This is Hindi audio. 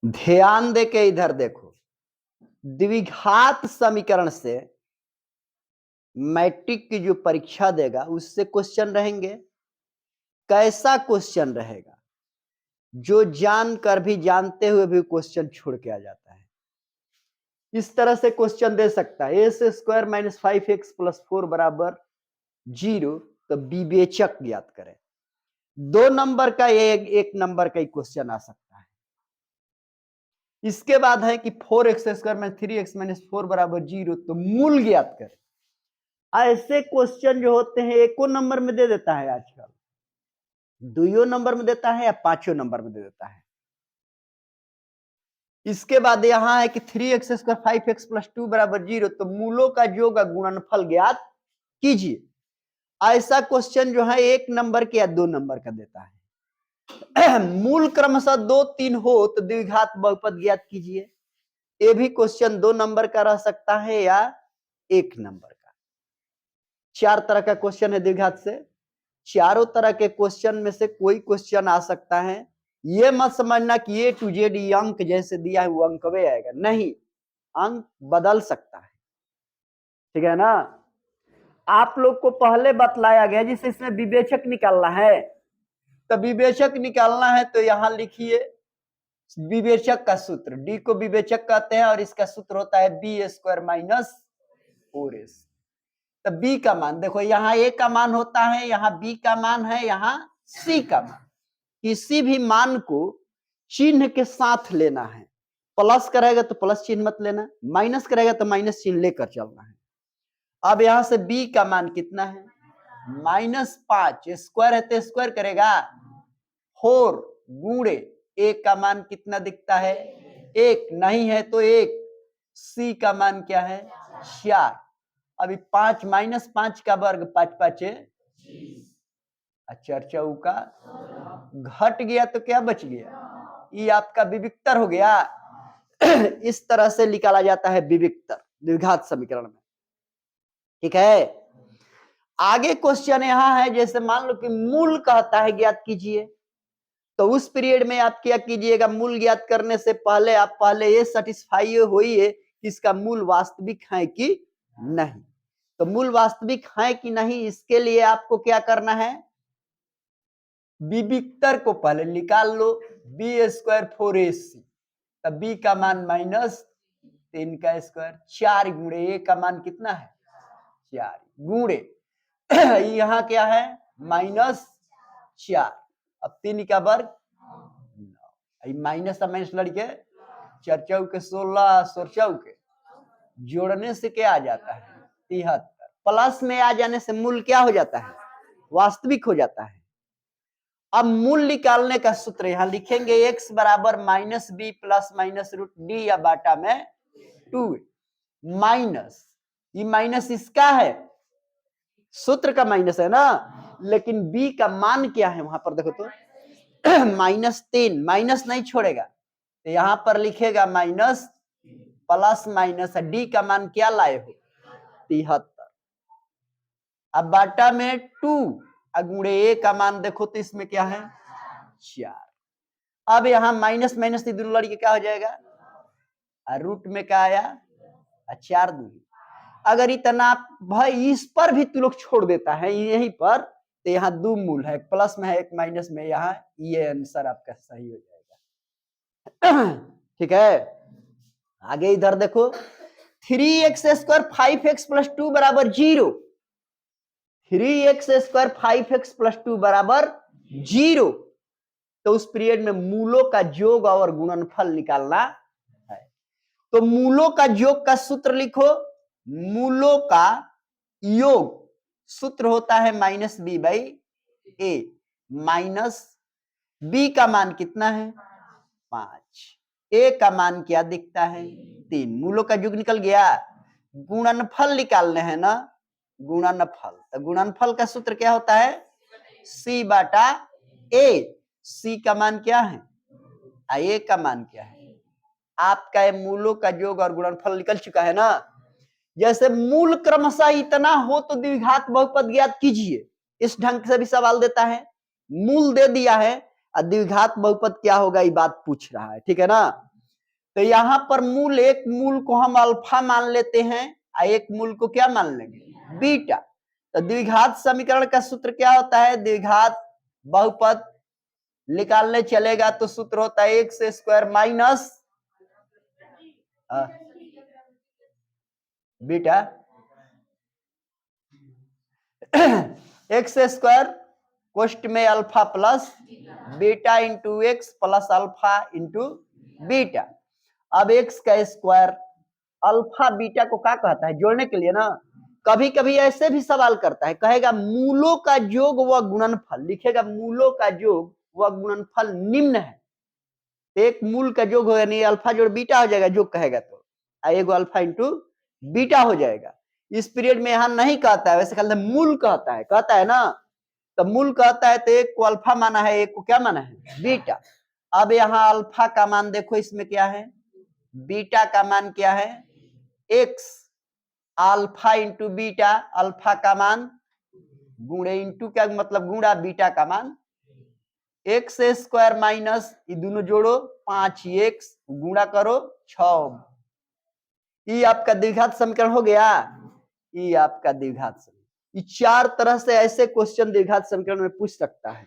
ध्यान दे के इधर देखो, द्विघात समीकरण से मैट्रिक की जो परीक्षा देगा उससे क्वेश्चन रहेंगे। कैसा क्वेश्चन रहेगा? जो जानकर भी जानते हुए भी क्वेश्चन छोड़ के आ जाता है। इस तरह से क्वेश्चन दे सकता है ए से स्क्वायर माइनस 5x प्लस 4 बराबर 0, तो विवेचक ज्ञात करें। 2 नंबर का एक नंबर का क्वेश्चन आ सकता है। इसके बाद है कि 4x square minus 3x minus 4 बराबर 0, तो मूल ज्ञात करें। ऐसे क्वेश्चन जो होते हैं एको नंबर में दे देता है आजकल, 2 नंबर में देता है या 5 नंबर में दे देता है। इसके बाद यहां है कि 3x स्क्वायर 5x प्लस 2 बराबर 0, तो मूलों का योग का गुणनफल ज्ञात कीजिए। ऐसा क्वेश्चन जो है 1 नंबर के या 2 नंबर का देता है। मूल क्रमशः 2, 3 हो तो द्विघात बहुपद ज्ञात कीजिए। ये भी क्वेश्चन 2 नंबर का रह सकता है या 1 नंबर का। 4 तरह का क्वेश्चन है द्विघात से। चारों तरह के क्वेश्चन में से कोई क्वेश्चन आ सकता है। ये मत समझना कि ए टू जेड अंक जैसे दिया है वो अंक वे आएगा, नहीं, अंक बदल सकता है। ठीक है ना? आप लोग को पहले बतलाया गया जिसे इसमें विवेचक निकालना है, तो विवेचक निकालना है तो यहां लिखिए विवेचक का सूत्र। डी को विवेचक कहते हैं और इसका सूत्र होता है बी स्क्वायर माइनस 4s। तो बी का मान देखो, यहाँ ए का मान होता है, यहाँ बी का मान है, यहाँ सी का मान। किसी भी मान को चिन्ह के साथ लेना है। प्लस करेगा तो प्लस चिन्ह मत लेना, माइनस करेगा तो माइनस चिन्ह लेकर चलना है। अब यहां से बी का मान कितना है? -5। स्क्वायर है तो स्क्वायर करेगा 4 गुणे ए का मान कितना दिखता है? 1 नहीं है तो 1। सी का मान क्या है? 4। अभी 5 -5 का वर्ग 5 5 4 चौका घट गया तो क्या बच गया? ये आपका विविक्तर हो गया। इस तरह से निकाला जाता है विविक्तर द्विघात समीकरण में। ठीक है, आगे क्वेश्चन यहां है, जैसे मान लो कि मूल कहता है ज्ञात कीजिए, तो उस पीरियड में आप क्या कीजिएगा? मूल ज्ञात करने से पहले आप ये सेटिस्फाई होइए कि इसका मूल वास्तविक है कि नहीं। तो मूल वास्तविक है कि नहीं, इसके लिए आपको क्या करना है? विविक्तर को पहले निकाल लो। बी स्क्वायर 4ac, तब बी का मान -3 का स्क्वायर 4 गुणे ए का मान कितना है? 4 गुणे यहाँ क्या है? -4। अब 3 का वर्ग 9, माइनस माइनस लड़के 4 चौके 16, 16 चौके जोड़ने से क्या आ जाता है? 73। प्लस में आ जाने से मूल क्या हो जाता है? वास्तविक हो जाता है। अब मूल निकालने का सूत्र यहां लिखेंगे, x बराबर -b plus minus root D या बाटा में 2 माइनस, ये माइनस इसका है, सूत्र का माइनस है ना, लेकिन b का मान क्या है वहां पर देखो तो -3, माइनस नहीं छोड़ेगा तो यहां पर लिखेगा माइनस प्लस माइनस, डी का मान क्या लाए हो? 73। अब बाटा में 2 गुणे ए का मान देखो तो इसमें क्या है? 4। अब यहां माइनस माइनस दोनों लड़के क्या हो जाएगा? रूट में क्या आया? 4 दूनी। अगर इतना भाई इस पर भी तू लोग छोड़ देता है यहीं पर, तो यहाँ 2 मूल है, प्लस में है, एक माइनस में, यहाँ ये आंसर आपका सही हो जाएगा। ठीक है, आगे इधर देखो 3x स्क्वायर 5x प्लस 2 बराबर 0। 3x स्क्वायर 5x प्लस 2 बराबर 0, तो उस पीरियड में मूलों का योग और गुणनफल निकालना है। तो मूलों का योग का सूत्र लिखो। मूलों का योग सूत्र होता है -b/a, माइनस b का मान कितना है? 5, a का मान क्या दिखता है? 3। मूलों का योग निकल गया। गुणनफल निकालने हैं ना, गुणनफल, तो गुणनफल का सूत्र क्या होता है? c/a। c का मान क्या है? a का मान क्या है? आपका मूलों का योग और गुणनफल निकल चुका है ना। जैसे मूल क्रमशः इतना हो तो द्विघात बहुपद ज्ञात कीजिए, इस ढंग से भी सवाल देता है। मूल दे दिया है और द्विघात बहुपद क्या होगा ये बात पूछ रहा है। ठीक है ना? तो यहां पर मूल, एक मूल को हम अल्फा मान लेते हैं और एक मूल को क्या मान लेंगे, बीटा। तो द्विघात समीकरण का सूत्र क्या होता है, द्विघात बहुपद निकालने चलेगा तो सूत्र होता है x square minus beta x square कोष्ट में alpha plus beta into x plus alpha into beta. अब एक्स का स्क्वायर अल्फा बीटा को क्या कहता है, जोड़ने के लिए ना। कभी कभी ऐसे भी सवाल करता है, कहेगा मूलों का योग व गुणनफल, लिखेगा मूलों का योग व गुणनफल निम्न है। एक मूल का योग होगा, नहीं अल्फा जोड़ बीटा हो जाएगा, जो कहेगा तो एगो अल्फा इंटू बीटा हो जाएगा। इस पीरियड में यहां नहीं कहता है, वैसे कहता है मूल कहता है ना। तो मूल कहता है तो एक को अल्फा माना है, एक को क्या माना है, बीटा। अब यहाँ अल्फा का मान देखो, इसमें क्या है, बीटा का मान क्या है, x. Alpha into beta, alpha का मान गुणे इंटू क्या मतलब गुणा बीटा का मान एक्स स्क्वायर माइनस ये दोनों जोड़ो 5x गुणा करो 6। ये आपका द्विघात समीकरण हो गया। ये आपका द्विघात समीकरण, ये 4 तरह से ऐसे क्वेश्चन द्विघात समीकरण में पूछ सकता है।